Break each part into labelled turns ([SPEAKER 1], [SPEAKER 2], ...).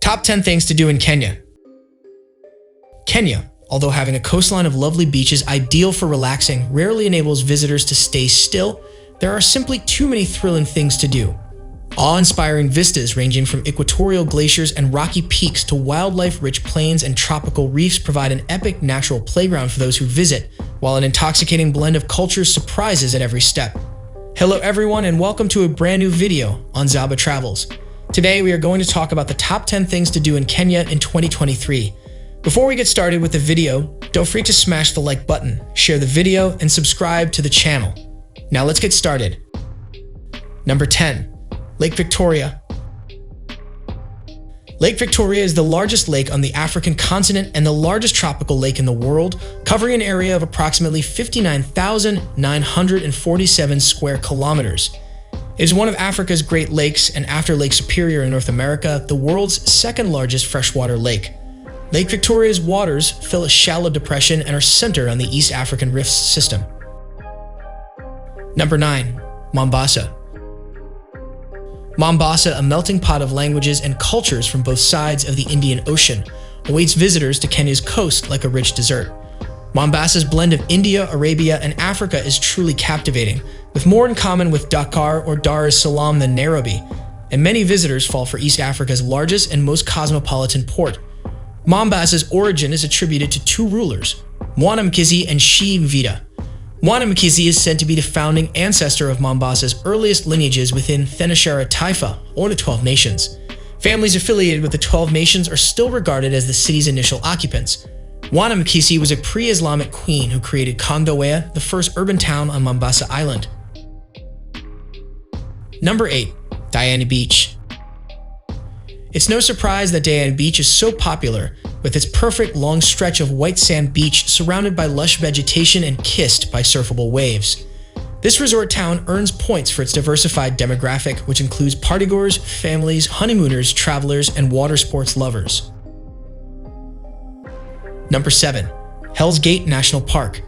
[SPEAKER 1] Top 10 things to do in Kenya. Kenya, although having a coastline of lovely beaches ideal for relaxing, rarely enables visitors to stay still. There are simply too many thrilling things to do. Awe-inspiring vistas ranging from equatorial glaciers and rocky peaks to wildlife-rich plains and tropical reefs provide an epic natural playground for those who visit, while an intoxicating blend of cultures surprises at every step. Hello everyone and welcome to a brand new video on Zabatravels. Today we are going to talk about the top 10 things to do in Kenya in 2023. Before we get started with the video, don't forget to smash the like button, share the video, and subscribe to the channel. Now let's get started. Number 10. Lake Victoria. Lake Victoria is the largest lake on the African continent and the largest tropical lake in the world, covering an area of approximately 59,947 square kilometers. It is one of Africa's Great Lakes and, after Lake Superior in North America, the world's second largest freshwater lake. Lake Victoria's waters fill a shallow depression and are centered on the East African Rift system. Number 9. Mombasa. Mombasa, a melting pot of languages and cultures from both sides of the Indian Ocean, awaits visitors to Kenya's coast like a rich dessert. Mombasa's blend of India, Arabia, and Africa is truly captivating, with more in common with Dakar or Dar es Salaam than Nairobi, and many visitors fall for East Africa's largest and most cosmopolitan port. Mombasa's origin is attributed to two rulers, Mwanamkizi and Shivida. Mwanamkizi is said to be the founding ancestor of Mombasa's earliest lineages within Thenashara Taifa, or the 12 Nations. Families affiliated with the 12 Nations are still regarded as the city's initial occupants. Mwanamkizi was a pre-Islamic queen who created Kongowea, the first urban town on Mombasa Island. Number 8. Diani Beach. It's no surprise that Diani Beach is so popular, with its perfect long stretch of white sand beach surrounded by lush vegetation and kissed by surfable waves. This resort town earns points for its diversified demographic, which includes partygoers, families, honeymooners, travelers, and water sports lovers. Number 7. Hell's Gate National Park.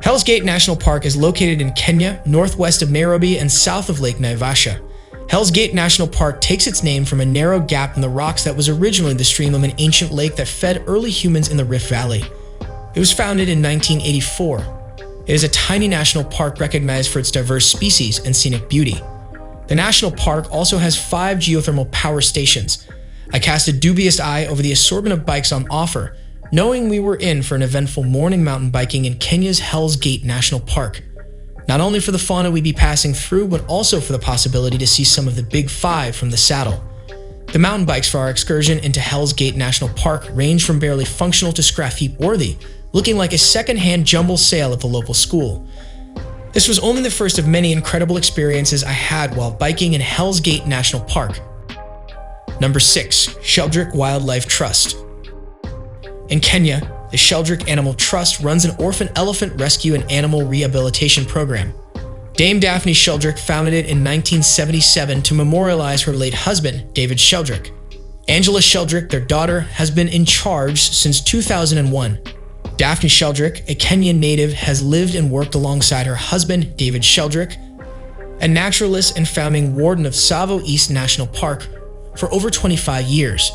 [SPEAKER 1] Hell's Gate National Park is located in Kenya, northwest of Nairobi and south of Lake Naivasha. Hell's Gate National Park takes its name from a narrow gap in the rocks that was originally the stream of an ancient lake that fed early humans in the Rift Valley. It was founded in 1984. It is a tiny national park recognized for its diverse species and scenic beauty. The national park also has 5 geothermal power stations. I cast a dubious eye over the assortment of bikes on offer, knowing we were in for an eventful morning mountain biking in Kenya's Hell's Gate National Park. Not only for the fauna we'd be passing through, but also for the possibility to see some of the big 5 from the saddle. The mountain bikes for our excursion into Hell's Gate National Park range from barely functional to scrap heap worthy, looking like a second-hand jumble sale at the local school. This was only the first of many incredible experiences I had while biking in Hell's Gate National Park. Number 6. Sheldrick Wildlife Trust. In Kenya, the Sheldrick Animal Trust runs an orphan elephant rescue and animal rehabilitation program. Dame Daphne Sheldrick founded it in 1977 to memorialize her late husband, David Sheldrick. Angela Sheldrick, their daughter, has been in charge since 2001. Daphne Sheldrick, a Kenyan native, has lived and worked alongside her husband, David Sheldrick, a naturalist and founding warden of Tsavo East National Park, for over 25 years.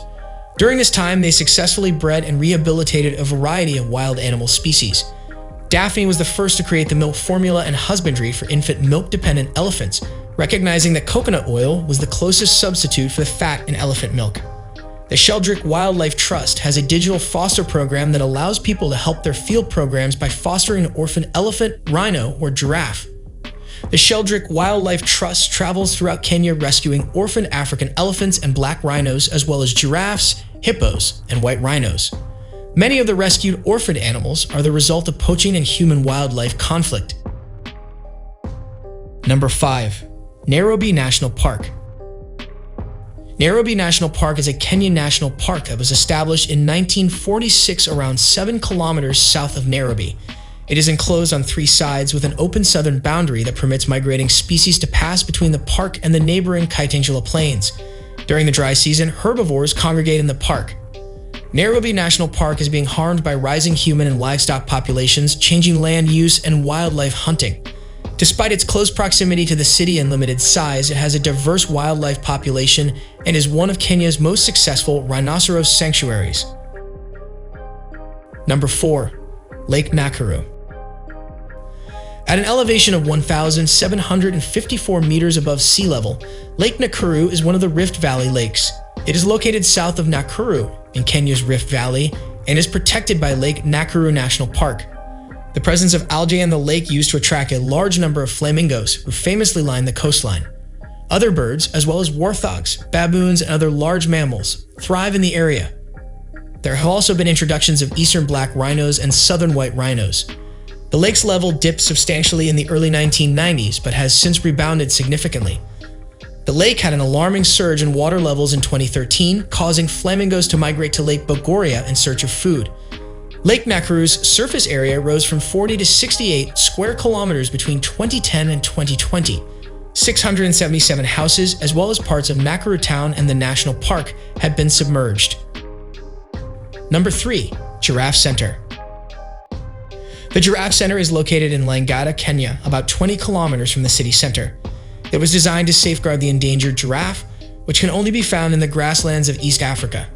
[SPEAKER 1] During this time, they successfully bred and rehabilitated a variety of wild animal species. Daphne was the first to create the milk formula and husbandry for infant milk-dependent elephants, recognizing that coconut oil was the closest substitute for the fat in elephant milk. The Sheldrick Wildlife Trust has a digital foster program that allows people to help their field programs by fostering an orphan elephant, rhino, or giraffe. The Sheldrick Wildlife Trust travels throughout Kenya rescuing orphaned African elephants and black rhinos, as well as giraffes, hippos, and white rhinos. Many of the rescued orphaned animals are the result of poaching and human-wildlife conflict. Number 5. Nairobi National Park. Nairobi National Park is a Kenyan national park that was established in 1946 around 7 kilometers south of Nairobi. It is enclosed on 3 sides with an open southern boundary that permits migrating species to pass between the park and the neighboring Kaitangela Plains. During the dry season, herbivores congregate in the park. Nairobi National Park is being harmed by rising human and livestock populations, changing land use, and wildlife hunting. Despite its close proximity to the city and limited size, it has a diverse wildlife population and is one of Kenya's most successful rhinoceros sanctuaries. Number 4. Lake Nakuru. At an elevation of 1,754 meters above sea level, Lake Nakuru is one of the Rift Valley lakes. It is located south of Nakuru in Kenya's Rift Valley and is protected by Lake Nakuru National Park. The presence of algae in the lake used to attract a large number of flamingos who famously line the coastline. Other birds, as well as warthogs, baboons, and other large mammals, thrive in the area. There have also been introductions of eastern black rhinos and southern white rhinos. The lake's level dipped substantially in the early 1990s, but has since rebounded significantly. The lake had an alarming surge in water levels in 2013, causing flamingos to migrate to Lake Bogoria in search of food. Lake Nakuru's surface area rose from 40 to 68 square kilometers between 2010 and 2020. 677 houses, as well as parts of Nakuru town and the national park, had been submerged. Number 3. Giraffe Center. The Giraffe Center is located in Langata, Kenya, about 20 kilometers from the city center. It was designed to safeguard the endangered giraffe, which can only be found in the grasslands of East Africa.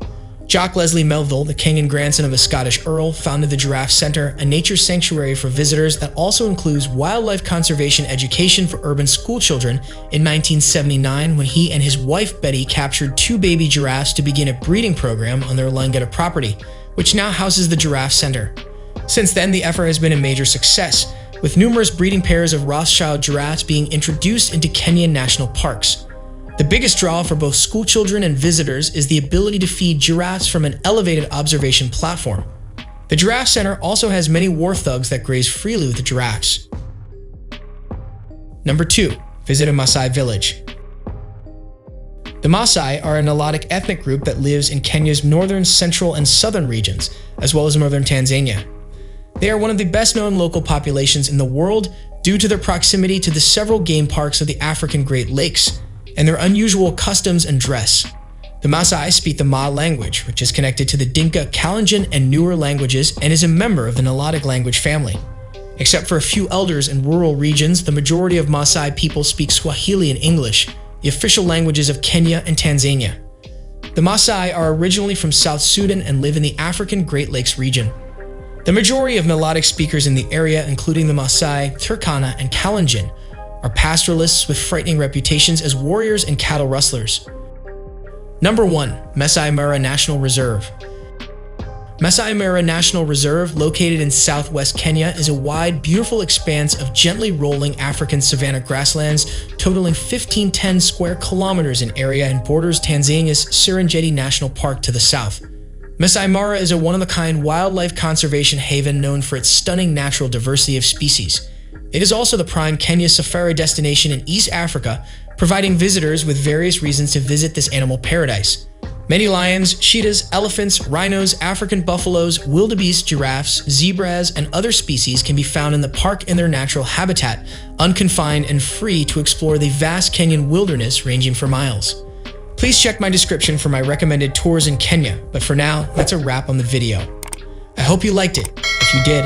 [SPEAKER 1] Jock Leslie Melville, the king and grandson of a Scottish earl, founded the Giraffe Center, a nature sanctuary for visitors that also includes wildlife conservation education for urban schoolchildren, in 1979 when he and his wife Betty captured 2 baby giraffes to begin a breeding program on their Langata property, which now houses the Giraffe Center. Since then, the effort has been a major success, with numerous breeding pairs of Rothschild giraffes being introduced into Kenyan national parks. The biggest draw for both schoolchildren and visitors is the ability to feed giraffes from an elevated observation platform. The Giraffe Center also has many warthogs that graze freely with the giraffes. Number 2. Visit a Maasai village. The Masai are a Nilotic ethnic group that lives in Kenya's northern, central, and southern regions, as well as northern Tanzania. They are one of the best-known local populations in the world due to their proximity to the several game parks of the African Great Lakes, and their unusual customs and dress. The Maasai speak the Ma language, which is connected to the Dinka, Kalenjin, and newer languages and is a member of the Nilotic language family. Except for a few elders in rural regions, the majority of Maasai people speak Swahili and English, the official languages of Kenya and Tanzania. The Maasai are originally from South Sudan and live in the African Great Lakes region. The majority of Nilotic speakers in the area, including the Maasai, Turkana, and Kalenjin, are pastoralists with frightening reputations as warriors and cattle rustlers. Number 1. Masai Mara National Reserve. Masai Mara National Reserve, located in southwest Kenya, is a wide, beautiful expanse of gently rolling African savanna grasslands totaling 1,510 square kilometers in area and borders Tanzania's Serengeti National Park to the south. Masai Mara is a one-of-a-kind wildlife conservation haven known for its stunning natural diversity of species. It is also the prime Kenya safari destination in East Africa, providing visitors with various reasons to visit this animal paradise. Many lions, cheetahs, elephants, rhinos, African buffaloes, wildebeest, giraffes, zebras, and other species can be found in the park in their natural habitat, unconfined and free to explore the vast Kenyan wilderness ranging for miles. Please check my description for my recommended tours in Kenya, but for now, that's a wrap on the video. I hope you liked it. If you did,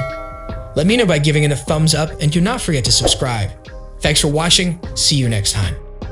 [SPEAKER 1] let me know by giving it a thumbs up and do not forget to subscribe. Thanks for watching. See you next time.